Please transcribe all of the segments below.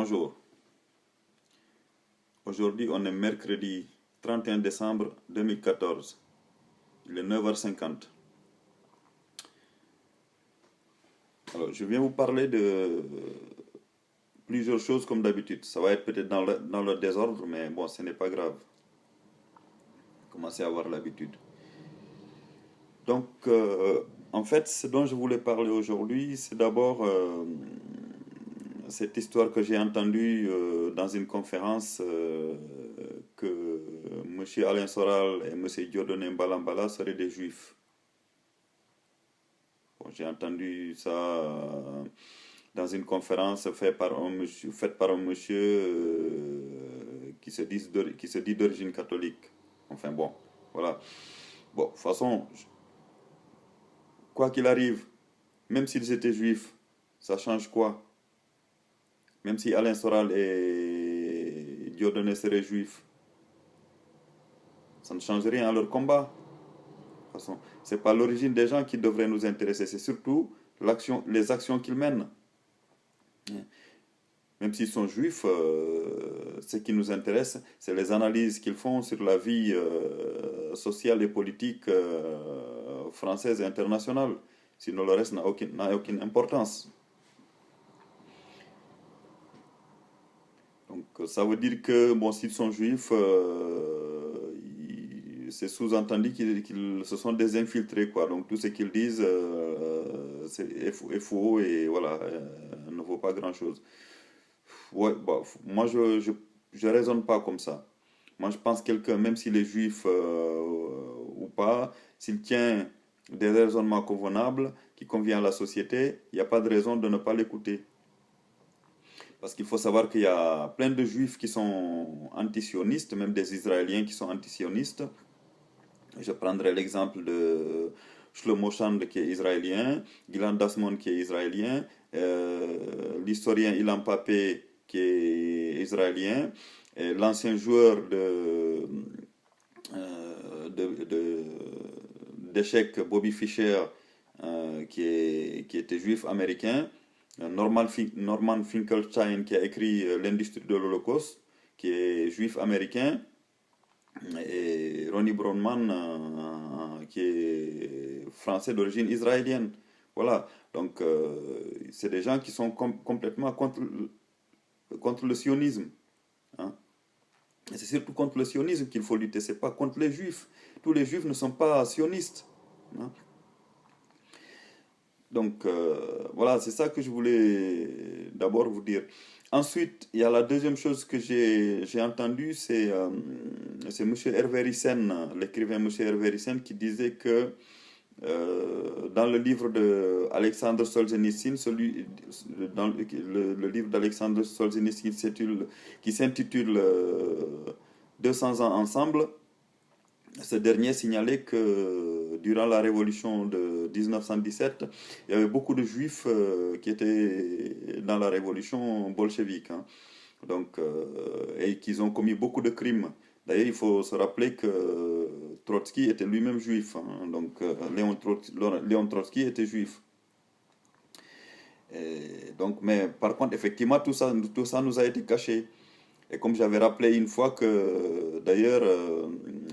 Bonjour. Aujourd'hui, on est mercredi 31 décembre 2014. Il est 9h50. Alors, je viens vous parler de plusieurs choses comme d'habitude. Ça va être peut-être dans le désordre, mais bon, ce n'est pas grave. Commencez à avoir l'habitude. Donc, en fait, ce dont je voulais parler aujourd'hui, c'est d'abord cette histoire que j'ai entendue dans une conférence que M. Alain Soral et M. Dieudonné Mbalambala seraient des juifs. Bon, j'ai entendu ça dans une conférence faite par un monsieur qui se dit d'origine catholique. Enfin bon, voilà. Bon, de toute façon, quoi qu'il arrive, même s'ils étaient juifs, ça change quoi? Même si Alain Soral et Dieudonné seraient juifs, ça ne change rien à leur combat. De toute façon, c'est pas l'origine des gens qui devrait nous intéresser, c'est surtout les actions qu'ils mènent. Même s'ils sont juifs, ce qui nous intéresse, c'est les analyses qu'ils font sur la vie sociale et politique française et internationale. Sinon, le reste n'a aucune importance. Donc, ça veut dire que, bon, s'ils sont juifs, c'est sous-entendu qu'ils ce sont des infiltrés, quoi. Donc, tout ce qu'ils disent, est faux et voilà, ne vaut pas grand-chose. Ouais, bah, moi, je raisonne pas comme ça. Moi, je pense que quelqu'un, même s'il est juif ou pas, s'il tient des raisonnements convenables qui conviennent à la société, il n'y a pas de raison de ne pas l'écouter. Parce qu'il faut savoir qu'il y a plein de juifs qui sont antisionistes, même des Israéliens qui sont antisionistes. Je prendrai l'exemple de Shlomo Chand qui est israélien, Gilad Dasmon qui est israélien, l'historien Ilan Pappé qui est israélien, et l'ancien joueur d'échecs Bobby Fischer qui était juif américain, Norman Finkelstein qui a écrit L'industrie de l'Holocauste, qui est juif américain, et Ronnie Brownman qui est français d'origine israélienne. Voilà, donc c'est des gens qui sont complètement contre le sionisme. Hein. Et c'est surtout contre le sionisme qu'il faut lutter, c'est pas contre les juifs. Tous les juifs ne sont pas sionistes. Hein. Donc voilà, c'est ça que je voulais d'abord vous dire. Ensuite, il y a la deuxième chose que j'ai entendue, c'est M. Hervé Ryssen, l'écrivain M. Hervé Ryssen, qui disait que dans le livre de Alexandre Solzhenitsyn, dans le livre d'Alexandre Solzhenitsyn qui s'intitule 200 ans ensemble, ce dernier signalait que durant la révolution de 1917, il y avait beaucoup de juifs qui étaient dans la révolution bolchevique. Hein. Donc, et qu'ils ont commis beaucoup de crimes. D'ailleurs, il faut se rappeler que Trotsky était lui-même juif. Hein. Donc, Léon Trotsky était juif. Et donc, mais par contre, effectivement, tout ça nous a été caché. Et comme j'avais rappelé une fois que, d'ailleurs,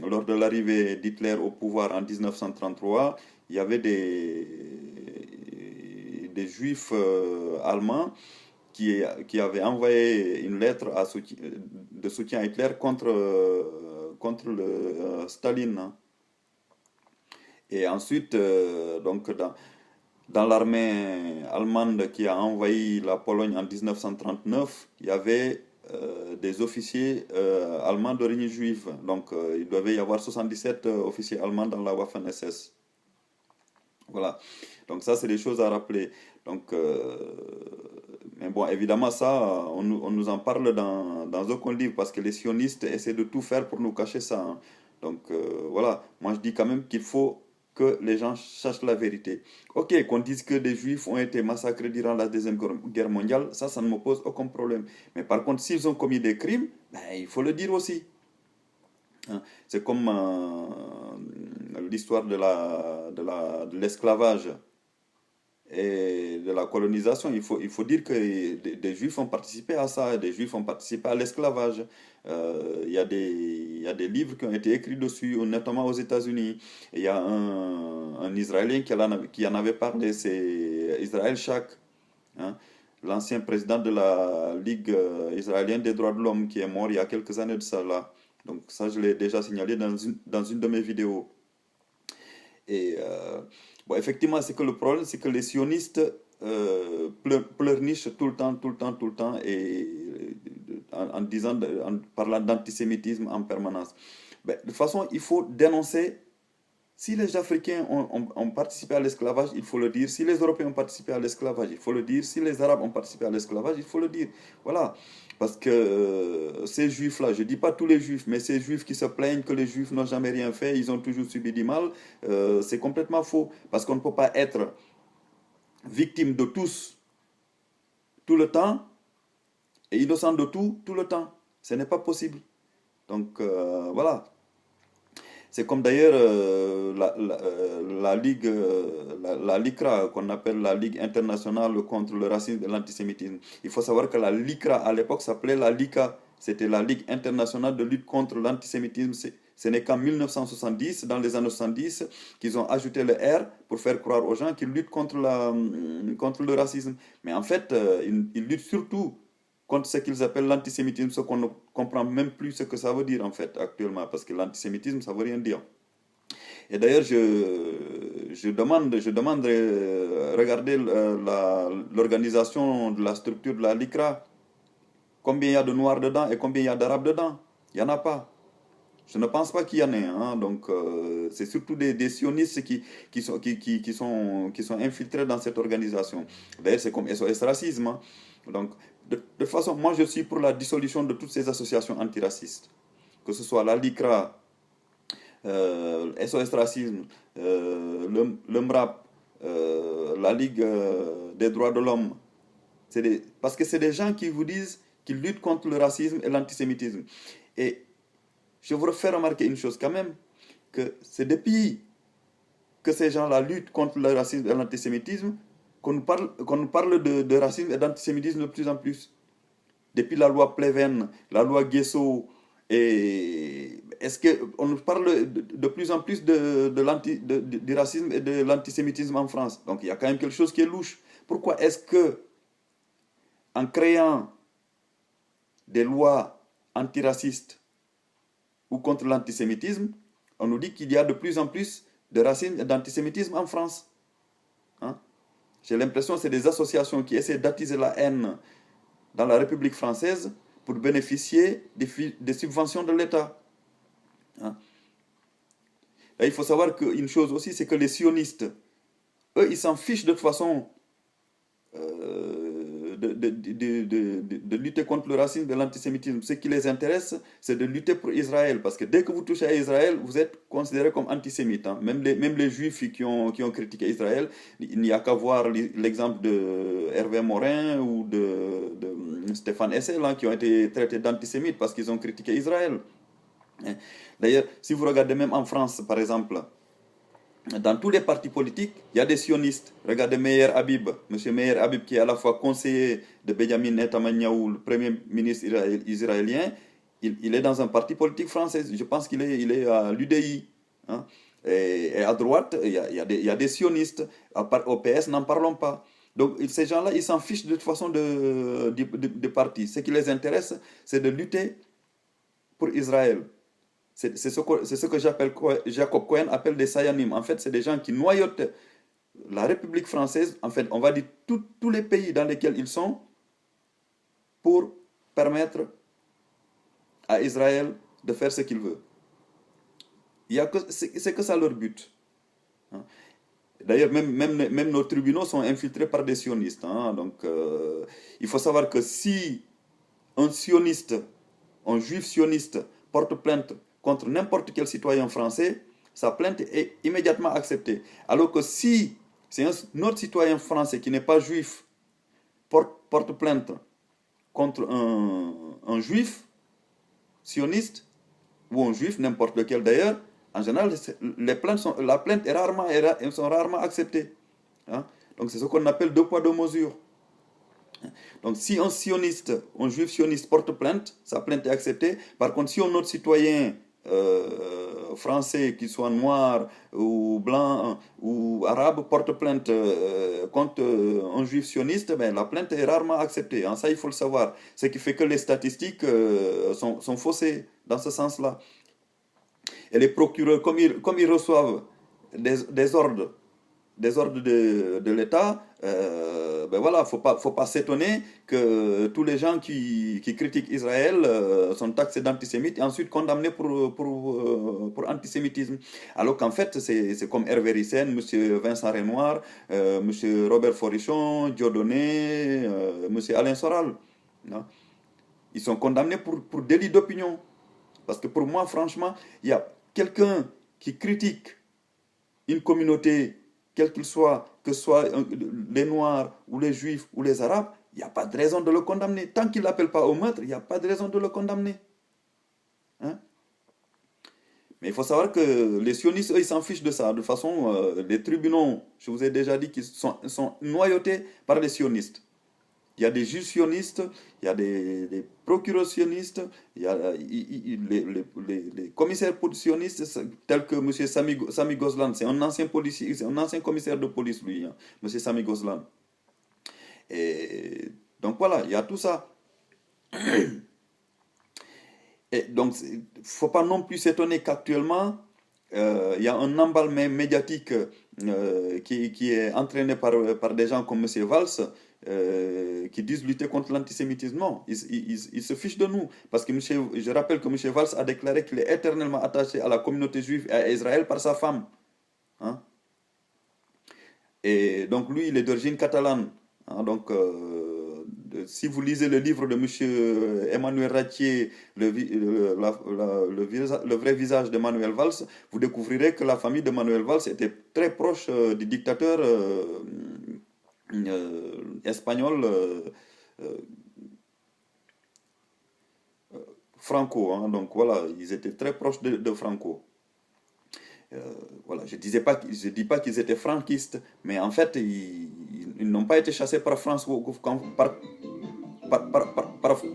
lors de l'arrivée d'Hitler au pouvoir en 1933, il y avait des juifs allemands qui avaient envoyé une lettre de soutien à Hitler contre Staline. Hein. Et ensuite, donc, dans l'armée allemande qui a envahi la Pologne en 1939, il y avait des officiers allemands d'origine juive. Donc, il devait y avoir 77 officiers allemands dans la Waffen-SS. Voilà. Donc, ça, c'est des choses à rappeler. Donc, mais bon, évidemment, ça, on nous en parle dans aucun livre parce que les sionistes essaient de tout faire pour nous cacher ça. Hein. Donc, voilà. Moi, je dis quand même qu'il faut que les gens sachent la vérité. Ok, qu'on dise que des juifs ont été massacrés durant la Deuxième Guerre mondiale, ça ne me pose aucun problème. Mais par contre, s'ils ont commis des crimes, ben, il faut le dire aussi. Hein. C'est comme l'histoire de l'esclavage. et de la colonisation. Il faut dire que des Juifs ont participé à ça, des Juifs ont participé à l'esclavage. Il y a des livres qui ont été écrits dessus, notamment aux États-Unis. Et il y a un Israélien qui en avait parlé, c'est Israël Shak, hein, l'ancien président de la Ligue israélienne des droits de l'homme, qui est mort il y a quelques années de ça là. Donc ça, je l'ai déjà signalé dans une de mes vidéos. Et bon, effectivement, c'est que le problème, c'est que les sionistes pleurnichent tout le temps, tout le temps, tout le temps, et en disant, en parlant d'antisémitisme en permanence. Ben, de toute façon, il faut dénoncer. Si les Africains ont participé à l'esclavage, il faut le dire. Si les Européens ont participé à l'esclavage, il faut le dire. Si les Arabes ont participé à l'esclavage, il faut le dire. Voilà. Parce que ces Juifs-là, je ne dis pas tous les Juifs, mais ces Juifs qui se plaignent que les Juifs n'ont jamais rien fait, ils ont toujours subi du mal, c'est complètement faux. Parce qu'on ne peut pas être victime de tous tout le temps et innocent de tout le temps. Ce n'est pas possible. Donc voilà. C'est comme d'ailleurs la Ligue, la LICRA, qu'on appelle la Ligue internationale contre le racisme et l'antisémitisme. Il faut savoir que la LICRA, à l'époque, s'appelait la LICA. C'était la Ligue internationale de lutte contre l'antisémitisme. Ce n'est qu'en 1970, dans les années 70, qu'ils ont ajouté le R pour faire croire aux gens qu'ils luttent contre le racisme. Mais en fait, ils luttent surtout contre ce qu'ils appellent l'antisémitisme, ce qu'on ne comprend même plus ce que ça veut dire en fait actuellement, parce que l'antisémitisme, ça veut rien dire. Et d'ailleurs, je demande de regarder l'organisation de la structure de la LICRA, combien il y a de Noirs dedans et combien il y a d'Arabes dedans. Il n'y en a pas. Je ne pense pas qu'il y en ait. Hein. Donc, c'est surtout des sionistes qui sont infiltrés dans cette organisation. D'ailleurs, c'est comme SOS Racisme. Hein. Donc, de toute façon, moi, je suis pour la dissolution de toutes ces associations antiracistes. Que ce soit la LICRA, SOS Racisme, le MRAP, la Ligue des droits de l'homme. Parce que c'est des gens qui vous disent qu'ils luttent contre le racisme et l'antisémitisme. Et je vous refais remarquer une chose quand même, que c'est depuis que ces gens-là luttent contre le racisme et l'antisémitisme qu'on nous parle de racisme et d'antisémitisme de plus en plus. Depuis la loi Pleven, la loi Guesso, et est-ce qu'on nous parle de plus en plus du racisme et de l'antisémitisme en France? Donc il y a quand même quelque chose qui est louche. Pourquoi est-ce que, en créant des lois antiracistes ou contre l'antisémitisme, on nous dit qu'il y a de plus en plus de racisme et d'antisémitisme en France? Hein? J'ai l'impression que c'est des associations qui essaient d'attiser la haine dans la République française pour bénéficier des subventions de l'État. Hein? Là, il faut savoir qu'une chose aussi, c'est que les sionistes, eux, ils s'en fichent de toute façon de lutter contre le racisme et l'antisémitisme. Ce qui les intéresse, c'est de lutter pour Israël. Parce que dès que vous touchez à Israël, vous êtes considéré comme antisémite. Hein. Même les juifs qui ont critiqué Israël, il n'y a qu'à voir l'exemple de Hervé Morin ou de Stéphane Hessel, hein, qui ont été traités d'antisémites parce qu'ils ont critiqué Israël. D'ailleurs, si vous regardez même en France, par exemple, dans tous les partis politiques, il y a des sionistes. Regardez Meir Habib, M. Meir Habib, qui est à la fois conseiller de Benjamin Netanyahu, le premier ministre israélien, il est dans un parti politique français. Je pense qu'il est à l'UDI. Hein. Et à droite, il y a des sionistes. Au PS, n'en parlons pas. Donc ces gens-là, ils s'en fichent de toute façon de parti. Ce qui les intéresse, c'est de lutter pour Israël. C'est ce que Jacob Cohen appelle des Sayanim. En fait, c'est des gens qui noyautent la République française, en fait, on va dire tous les pays dans lesquels ils sont, pour permettre à Israël de faire ce qu'il veut. C'est que ça leur but. Hein. D'ailleurs, même nos tribunaux sont infiltrés par des sionistes. Hein. Donc, il faut savoir que si un sioniste, un juif sioniste, porte plainte contre n'importe quel citoyen français, sa plainte est immédiatement acceptée. Alors que si c'est un autre citoyen français qui n'est pas juif porte plainte contre un juif sioniste, ou un juif, n'importe lequel d'ailleurs, en général, la plainte sont rarement acceptées. Hein? Donc c'est ce qu'on appelle deux poids, deux mesures. Donc si un sioniste, un juif sioniste porte plainte, sa plainte est acceptée. Par contre, si un autre citoyen français, qu'il soit noir ou blanc ou arabe, porte plainte contre un juif sioniste, ben, la plainte est rarement acceptée, hein. Ça, il faut le savoir. Ce qui fait que les statistiques sont faussées dans ce sens-là. Et les procureurs, comme ils reçoivent des ordres de l'État, ben voilà, faut pas s'étonner que tous les gens qui critiquent Israël sont taxés d'antisémites et ensuite condamnés pour antisémitisme. Alors qu'en fait, c'est comme Hervé Ryssen, M. Vincent Renoir, M. Robert Forichon, Dieudonné, M. Alain Soral, hein. Ils sont condamnés pour délit d'opinion. Parce que pour moi, franchement, il y a quelqu'un qui critique une communauté, quel qu'il soit, que ce soit les Noirs ou les Juifs ou les Arabes, il n'y a pas de raison de le condamner. Tant qu'il ne l'appelle pas au meurtre, il n'y a pas de raison de le condamner. Hein? Mais il faut savoir que les sionistes, eux, ils s'en fichent de ça. De toute façon, les tribunaux, je vous ai déjà dit qu'ils sont noyautés par les sionistes. Il y a des juges sionistes, il y a des procureurs sionistes, il y a les commissaires sionistes, tels que M. Sami Gozlan. C'est un ancien policier, c'est un ancien commissaire de police, lui, hein, M. Sami Gozlan. Et donc voilà, il y a tout ça. Et donc, il ne faut pas non plus s'étonner qu'actuellement, il y a un emballement médiatique qui est entraîné par des gens comme M. Valls, qui disent lutter contre l'antisémitisme. Non, ils se fichent de nous. Parce que je rappelle que M. Valls a déclaré qu'il est éternellement attaché à la communauté juive et à Israël par sa femme. Hein? Et donc lui, il est d'origine catalane. Hein? Donc, si vous lisez le livre de M. Emmanuel Ratier, le vrai visage de Manuel Valls, vous découvrirez que la famille de Manuel Valls était très proche du dictateur espagnol Franco. Hein. Donc voilà, ils étaient très proches de Franco. Voilà, je dis pas qu'ils étaient franquistes, mais en fait, ils n'ont pas été chassés par Franco,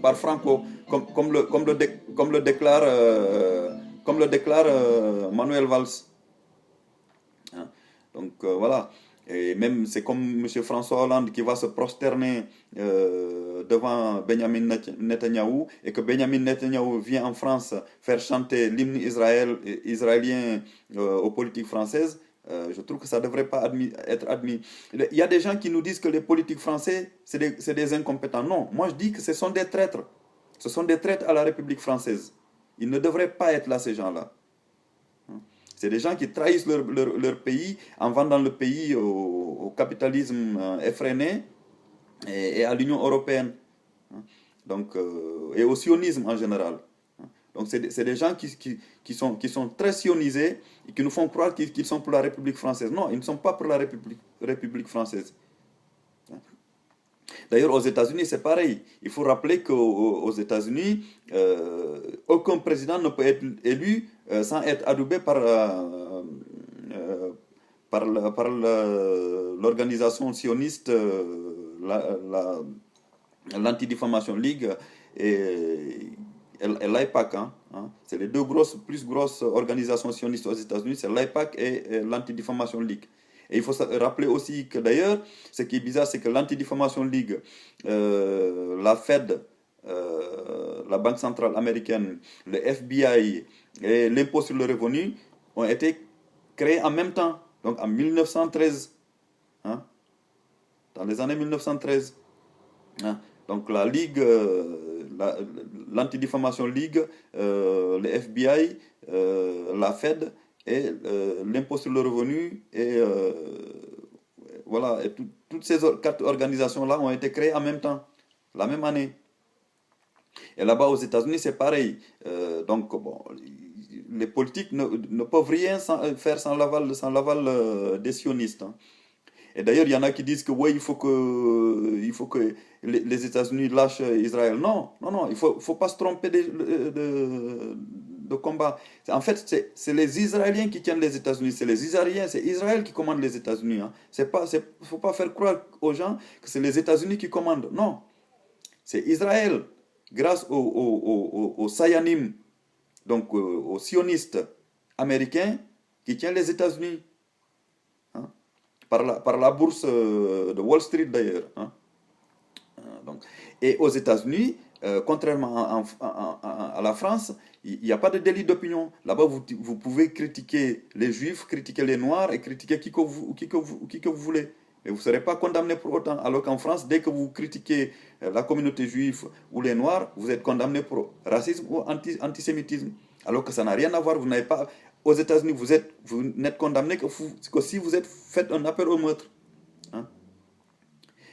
par Franco, comme le déclare Manuel Valls. Hein. Donc voilà. Et même c'est comme M. François Hollande qui va se prosterner devant Benjamin Netanyahou et que Benjamin Netanyahou vient en France faire chanter l'hymne israélien aux politiques françaises. Je trouve que ça ne devrait pas être admis. Il y a des gens qui nous disent que les politiques français, c'est des incompétents. Non, moi je dis que ce sont des traîtres. Ce sont des traîtres à la République française. Ils ne devraient pas être là, ces gens-là. C'est des gens qui trahissent leur pays en vendant le pays au capitalisme effréné et à l'Union européenne. Donc, et au sionisme en général. Donc c'est des gens qui sont très sionisés et qui nous font croire qu'ils sont pour la République française. Non, ils ne sont pas pour la République française. D'ailleurs, aux États-Unis, c'est pareil. Il faut rappeler qu'aux États-Unis, aucun président ne peut être élu sans être adoubé par l'organisation sioniste, l'Anti-Diffamation League et l'AIPAC. Hein. C'est les deux plus grosses organisations sionistes aux États-Unis, c'est l'AIPAC et l'Anti-Diffamation League. Et il faut rappeler aussi que d'ailleurs, ce qui est bizarre, c'est que l'Anti-Diffamation League, la Fed, la Banque centrale américaine, le FBI et l'impôt sur le revenu ont été créés en même temps, donc en 1913, hein, dans les années 1913. Hein. Donc la Ligue, l'Anti-Diffamation League, le FBI, la Fed et l'impôt sur le revenu et voilà, et toutes ces quatre organisations-là ont été créées en même temps, la même année. Et là-bas aux États-Unis, c'est pareil. Donc, bon, les politiques ne peuvent rien faire sans l'aval des sionistes. Hein. Et d'ailleurs, il y en a qui disent que ouais, il faut que les États-Unis lâchent Israël. Non, non, non, il faut pas se tromper de combat. En fait, c'est les Israéliens qui tiennent les États-Unis. C'est les Israéliens, c'est Israël qui commande les États-Unis. Hein. Faut pas faire croire aux gens que c'est les États-Unis qui commandent. Non, c'est Israël, grâce aux Sayanim, donc aux sionistes américains, qui tient les États-Unis. Hein, par la bourse de Wall Street d'ailleurs. Hein. Donc, et aux États-Unis, contrairement à la France, il n'y a pas de délit d'opinion. Là-bas, vous pouvez critiquer les Juifs, critiquer les Noirs et critiquer qui que vous voulez. Mais vous ne serez pas condamné pour autant. Alors qu'en France, dès que vous critiquez la communauté juive ou les Noirs, vous êtes condamné pour racisme ou antisémitisme. Alors que ça n'a rien à voir. Vous n'avez pas. Aux États-Unis, vous n'êtes condamné que si vous faites un appel au meurtre. Hein.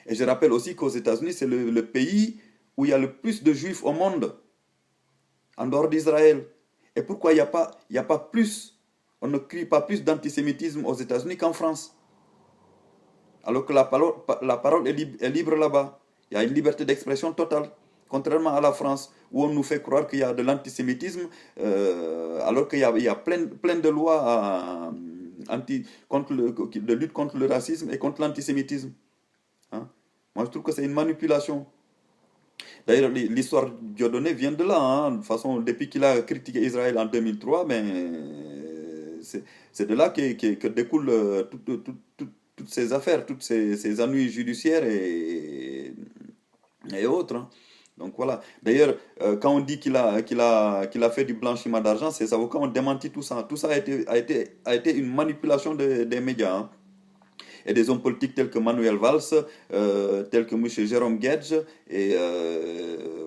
Et je rappelle aussi qu'aux États-Unis, c'est le pays où il y a le plus de Juifs au monde, en dehors d'Israël. Et pourquoi il n'y a pas plus, on ne crie pas plus d'antisémitisme aux États-Unis qu'en France? Alors que la parole est libre là-bas. Il y a une liberté d'expression totale. Contrairement à la France, où on nous fait croire qu'il y a de l'antisémitisme, alors qu'il y a plein de lois de lutte contre le racisme et contre l'antisémitisme. Hein? Moi, je trouve que c'est une manipulation. D'ailleurs, l'histoire de Dieudonné vient de là. Hein. De toute façon, depuis qu'il a critiqué Israël en 2003, c'est de là que découlent toutes ces affaires, toutes ces ennuis judiciaires et autres. Hein. Donc voilà. D'ailleurs, quand on dit qu'il a fait du blanchiment d'argent, ses avocats ont démenti tout ça. Tout ça a été une manipulation des médias. Hein. Et des hommes politiques tels que Manuel Valls, tels que M. Jérôme Guedj, et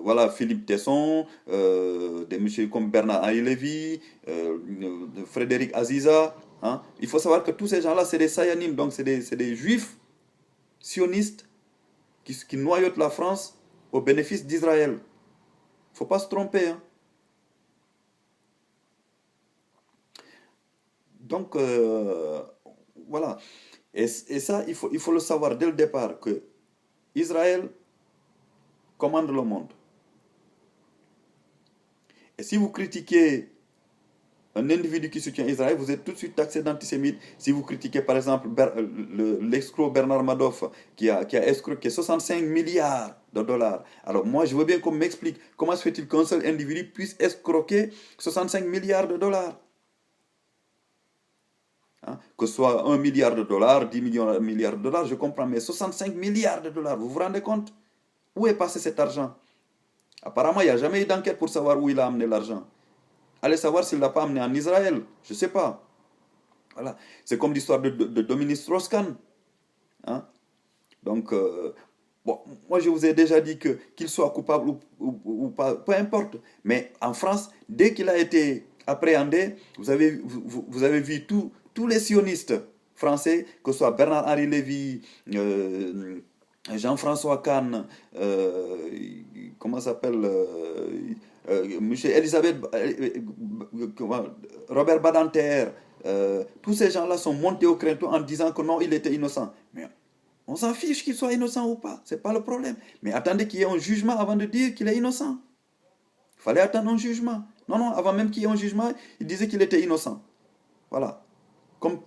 voilà, Philippe Tesson, des M. comme Bernard-Henri Lévy, Frédéric Aziza. Hein. Il faut savoir que tous ces gens-là, c'est des Sayanim, donc c'est des juifs sionistes qui noyautent la France au bénéfice d'Israël. Il ne faut pas se tromper. Hein. Donc, voilà. Et ça, il faut le savoir dès le départ, que Israël commande le monde. Et si vous critiquez un individu qui soutient Israël, vous êtes tout de suite taxé d'antisémite. Si vous critiquez par exemple l'escroc Bernard Madoff qui a escroqué 65 milliards de dollars. Alors moi, je veux bien qu'on m'explique comment se fait-il qu'un seul individu puisse escroquer 65 milliards de dollars. Hein, que ce soit 1 milliard de dollars, 10 milliards de dollars, je comprends, mais 65 milliards de dollars, vous vous rendez compte? Où est passé cet argent? Apparemment, il n'y a jamais eu d'enquête pour savoir où il a amené l'argent. Allez savoir s'il ne l'a pas amené en Israël, je ne sais pas. Voilà. C'est comme l'histoire de Dominique Strauss-Kahn. Hein? Donc, bon, moi je vous ai déjà dit qu'il soit coupable ou pas, peu importe. Mais en France, dès qu'il a été appréhendé, vous avez vu tous les sionistes français, que ce soit Bernard-Henri Lévy, Jean-François Kahn, comment s'appelle Monsieur Elisabeth, Robert Badinter, tous ces gens-là sont montés au créneau en disant que non, il était innocent. Mais on s'en fiche qu'il soit innocent ou pas, c'est pas le problème. Mais attendez qu'il y ait un jugement avant de dire qu'il est innocent. Il fallait attendre un jugement. Non, avant même qu'il y ait un jugement, il disait qu'il était innocent. Voilà. Comme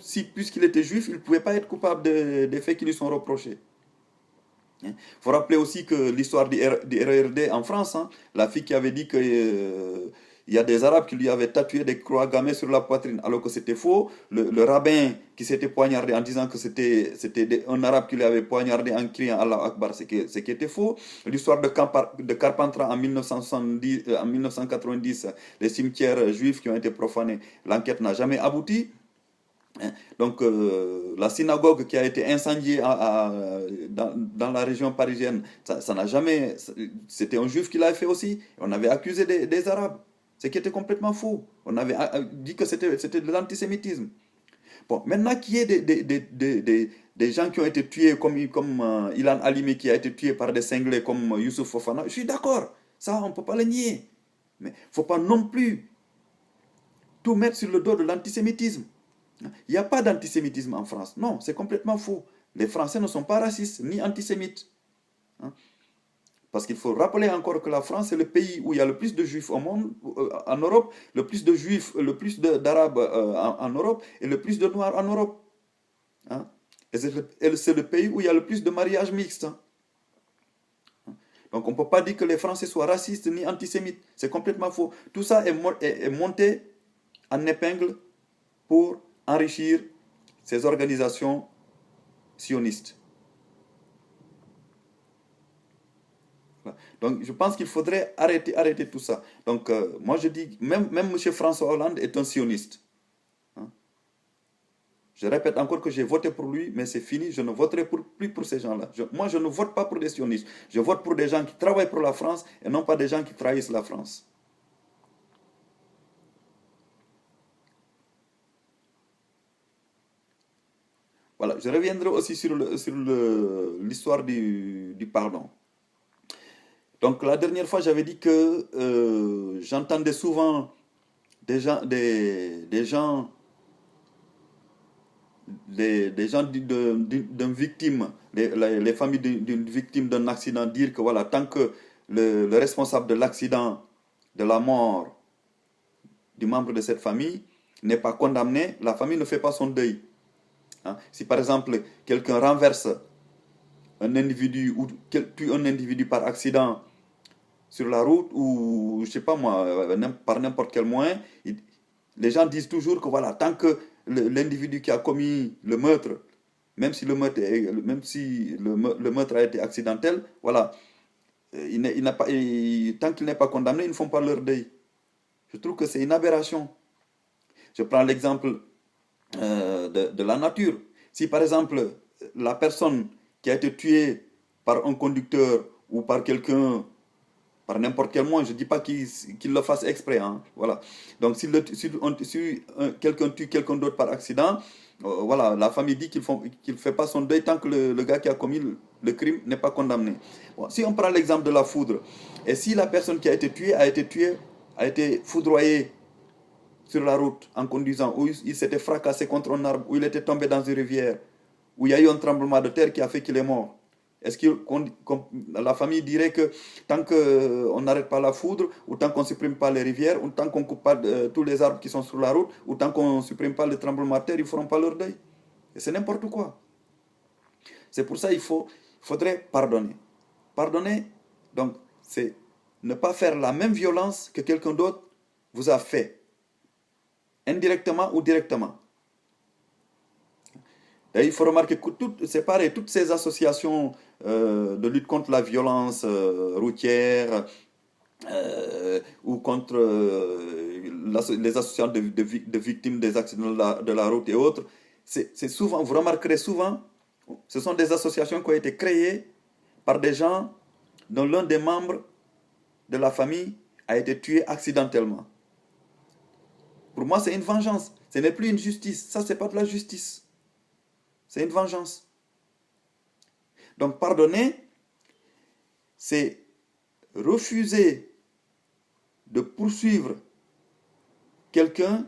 si, puisqu'il était juif, il ne pouvait pas être coupable des faits qui lui sont reprochés. Il faut rappeler aussi que l'histoire du RERD en France, hein, la fille qui avait dit que il y a des Arabes qui lui avaient tatoué des croix gammées sur la poitrine, alors que c'était faux. Le rabbin qui s'était poignardé en disant que c'était un Arabe qui lui avait poignardé en criant Allah Akbar, ce qui était faux. L'histoire de Carpentras en 1990, les cimetières juifs qui ont été profanés, l'enquête n'a jamais abouti. Donc, la synagogue qui a été incendiée dans la région parisienne, ça n'a jamais. C'était un juif qui l'avait fait aussi. On avait accusé des Arabes, ce qui était complètement faux. On avait dit que c'était de l'antisémitisme. Bon, maintenant qu'il y ait des gens qui ont été tués, comme Ilan Halimi qui a été tué par des cinglés comme Youssouf Fofana, je suis d'accord. Ça, on ne peut pas le nier. Mais il ne faut pas non plus tout mettre sur le dos de l'antisémitisme. Il n'y a pas d'antisémitisme en France. Non, c'est complètement faux. Les Français ne sont pas racistes ni antisémites. Parce qu'il faut rappeler encore que la France est le pays où il y a le plus de juifs au monde, en Europe, le plus de juifs, le plus d'arabes en Europe et le plus de noirs en Europe. Hein. Et c'est le pays où il y a le plus de mariages mixtes. Hein. Donc on ne peut pas dire que les Français soient racistes ni antisémites. C'est complètement faux. Tout ça est monté en épingle pour enrichir ces organisations sionistes. Voilà. Donc je pense qu'il faudrait arrêter tout ça. Donc moi je dis, même M. François Hollande est un sioniste. Hein. Je répète encore que j'ai voté pour lui, mais c'est fini, je ne voterai plus pour ces gens-là. Moi je ne vote pas pour des sionistes. Je vote pour des gens qui travaillent pour la France et non pas des gens qui trahissent la France. Voilà, je reviendrai aussi sur l'histoire du pardon. Donc la dernière fois, j'avais dit que j'entendais souvent des gens d'une victime, les familles d'une victime d'un accident dire que voilà, tant que le responsable de l'accident, de la mort du membre de cette famille n'est pas condamné, la famille ne fait pas son deuil. Hein. Si par exemple quelqu'un renverse un individu ou tue un individu par accident sur la route ou je sais pas moi, par n'importe quel moyen, les gens disent toujours que voilà, tant que l'individu qui a commis le meurtre, même si le meurtre a été accidentel, voilà, tant qu'il n'est pas condamné, ils ne font pas leur deuil. Je trouve que c'est une aberration. Je prends l'exemple de la nature. Si par exemple la personne qui a été tuée par un conducteur ou par quelqu'un, par n'importe quel moyen, je ne dis pas qu'il le fasse exprès, hein, voilà. Donc si quelqu'un tue quelqu'un d'autre par accident, voilà, la famille dit qu'il ne fait pas son deuil tant que le gars qui a commis le crime n'est pas condamné. Bon, si on prend l'exemple de la foudre, et si la personne qui a été tuée a été foudroyée sur la route en conduisant, où il s'était fracassé contre un arbre, où il était tombé dans une rivière, où il y a eu un tremblement de terre qui a fait qu'il est mort. Est-ce que la famille dirait que tant qu'on n'arrête pas la foudre, ou tant qu'on ne supprime pas les rivières, ou tant qu'on ne coupe pas tous les arbres qui sont sur la route, ou tant qu'on ne supprime pas le tremblement de terre, ils ne feront pas leur deuil? Et c'est n'importe quoi. C'est pour ça qu'il faudrait pardonner. Pardonner, donc, c'est ne pas faire la même violence que quelqu'un d'autre vous a fait, indirectement ou directement. Et il faut remarquer que c'est pareil, toutes ces associations de lutte contre la violence routière ou contre les associations de victimes des accidents de la route et autres, c'est souvent, vous remarquerez souvent, ce sont des associations qui ont été créées par des gens dont l'un des membres de la famille a été tué accidentellement. Pour moi, c'est une vengeance. Ce n'est plus une justice. Ça, c'est pas de la justice. C'est une vengeance. Donc, pardonner, c'est refuser de poursuivre quelqu'un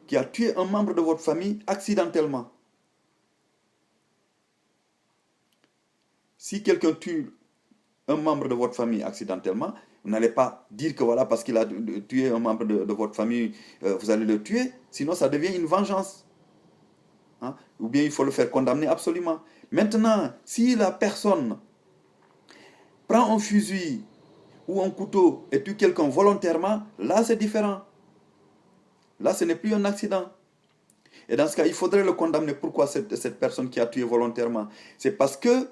qui a tué un membre de votre famille accidentellement. Si quelqu'un tue un membre de votre famille accidentellement, vous n'allez pas dire que voilà, parce qu'il a tué un membre de votre famille, vous allez le tuer. Sinon, ça devient une vengeance. Hein? Ou bien il faut le faire condamner absolument. Maintenant, si la personne prend un fusil ou un couteau et tue quelqu'un volontairement, là c'est différent. Là ce n'est plus un accident. Et dans ce cas, il faudrait le condamner. Pourquoi cette personne qui a tué volontairement? C'est parce que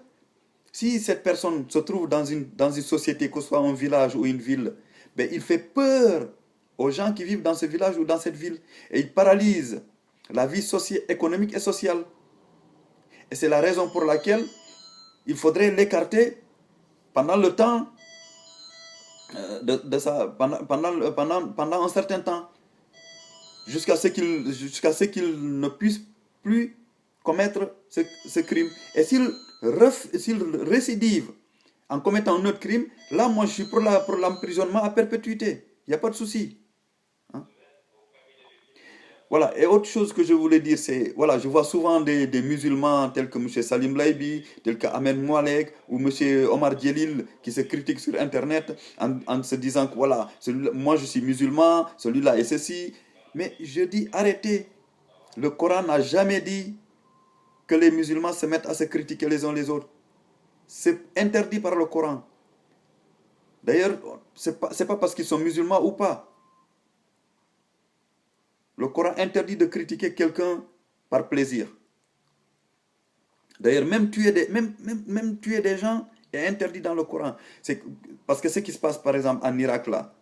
si cette personne se trouve dans une société, que ce soit un village ou une ville, ben, il fait peur aux gens qui vivent dans ce village ou dans cette ville. Et il paralyse la vie économique et sociale. Et c'est la raison pour laquelle il faudrait l'écarter pendant le temps pendant un certain temps, jusqu'à ce qu'il ne puisse plus commettre ce crime. Et s'il récidive en commettant un autre crime, là, moi, je suis pour l'emprisonnement à perpétuité. Il n'y a pas de souci. Hein? Voilà, et autre chose que je voulais dire, c'est, voilà, je vois souvent des musulmans tels que M. Salim Laibi, tels que Ahmed Moualek ou M. Omar Djelil qui se critiquent sur Internet en se disant que, voilà, moi je suis musulman, celui-là est ceci. Mais je dis, arrêtez, le Coran n'a jamais dit que les musulmans se mettent à se critiquer les uns les autres. C'est interdit par le Coran. D'ailleurs, c'est pas parce qu'ils sont musulmans ou pas. Le Coran interdit de critiquer quelqu'un par plaisir. D'ailleurs, même tuer des gens est interdit dans le Coran. C'est parce que ce qui se passe, par exemple, en Irak, là,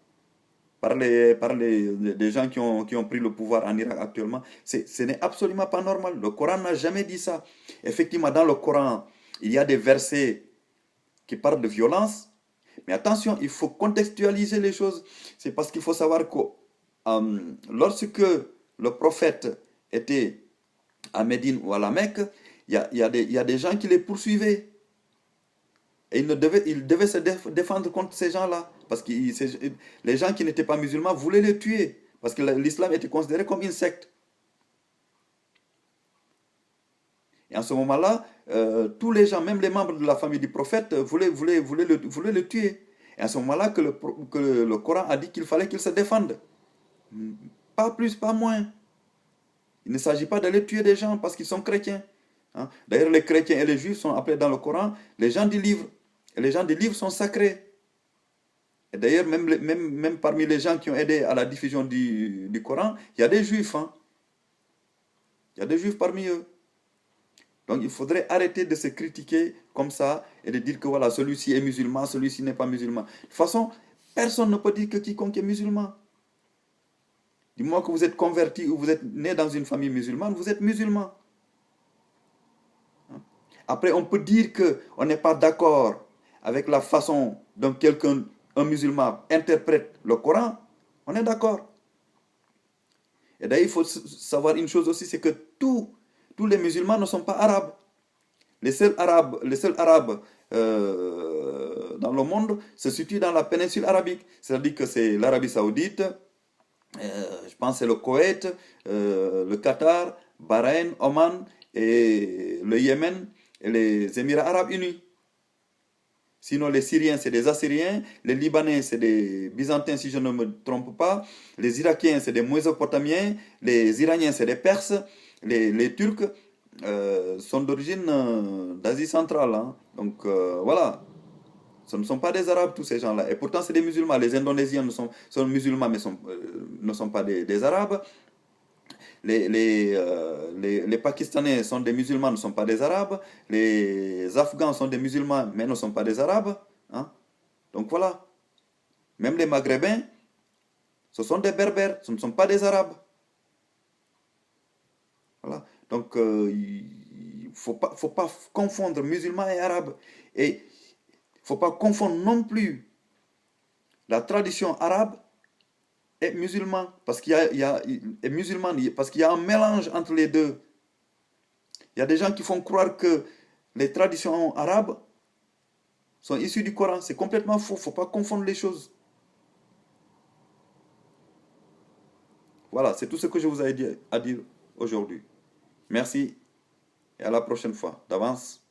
des gens qui ont pris le pouvoir en Irak actuellement, ce n'est absolument pas normal. Le Coran n'a jamais dit ça. Effectivement, dans le Coran, il y a des versets qui parlent de violence, mais attention, il faut contextualiser les choses. C'est parce qu'il faut savoir que lorsque le prophète était à Médine ou à la Mecque, il y a des gens qui les poursuivaient. Et ils devaient se défendre contre ces gens-là. Parce que les gens qui n'étaient pas musulmans voulaient les tuer. Parce que l'islam était considéré comme une secte. Et en ce moment-là, tous les gens, même les membres de la famille du prophète, voulaient le tuer. Et à ce moment-là que le Coran a dit qu'il fallait qu'ils se défendent. Pas plus, pas moins. Il ne s'agit pas d'aller tuer des gens parce qu'ils sont chrétiens. Hein. D'ailleurs, les chrétiens et les juifs sont appelés dans le Coran les gens du livre. Et les gens du livre sont sacrés. Et d'ailleurs, même parmi les gens qui ont aidé à la diffusion du Coran, il y a des juifs. Hein. Il y a des juifs parmi eux. Donc il faudrait arrêter de se critiquer comme ça et de dire que voilà, celui-ci est musulman, celui-ci n'est pas musulman. De toute façon, personne ne peut dire que quiconque est musulman. Du moment que vous êtes converti ou vous êtes né dans une famille musulmane, vous êtes musulman. Après, on peut dire qu'on n'est pas d'accord avec la façon dont un musulman, interprète le Coran. On est d'accord. Et d'ailleurs, il faut savoir une chose aussi, c'est que tous les musulmans ne sont pas arabes. Les seuls arabes dans le monde se situent dans la péninsule arabique. C'est-à-dire que c'est l'Arabie Saoudite, je pense que c'est le Koweït, le Qatar, Bahreïn, Oman et le Yémen et les Émirats arabes unis. Sinon, les Syriens, c'est des Assyriens. Les Libanais, c'est des Byzantins, si je ne me trompe pas. Les Irakiens, c'est des Mésopotamiens. Les Iraniens, c'est des Perses. Les Turcs sont d'origine d'Asie centrale. Hein. Donc, voilà. Ce ne sont pas des Arabes, tous ces gens-là. Et pourtant, c'est des musulmans. Les Indonésiens sont musulmans, mais ne sont pas des Arabes. Les Pakistanais sont des musulmans, ne sont pas des Arabes. Les Afghans sont des musulmans, mais ne sont pas des Arabes. Hein. Donc voilà. Même les Maghrébins, ce sont des Berbères, ce ne sont pas des Arabes. Voilà. Donc il ne faut pas confondre musulmans et arabes. Et il ne faut pas confondre non plus la tradition arabe et musulman. Parce qu'il et musulman, parce qu'il y a un mélange entre les deux. Il y a des gens qui font croire que les traditions arabes sont issues du Coran. C'est complètement faux. Il ne faut pas confondre les choses. Voilà, c'est tout ce que je vous ai à dire aujourd'hui. Merci et à la prochaine fois. D'avance.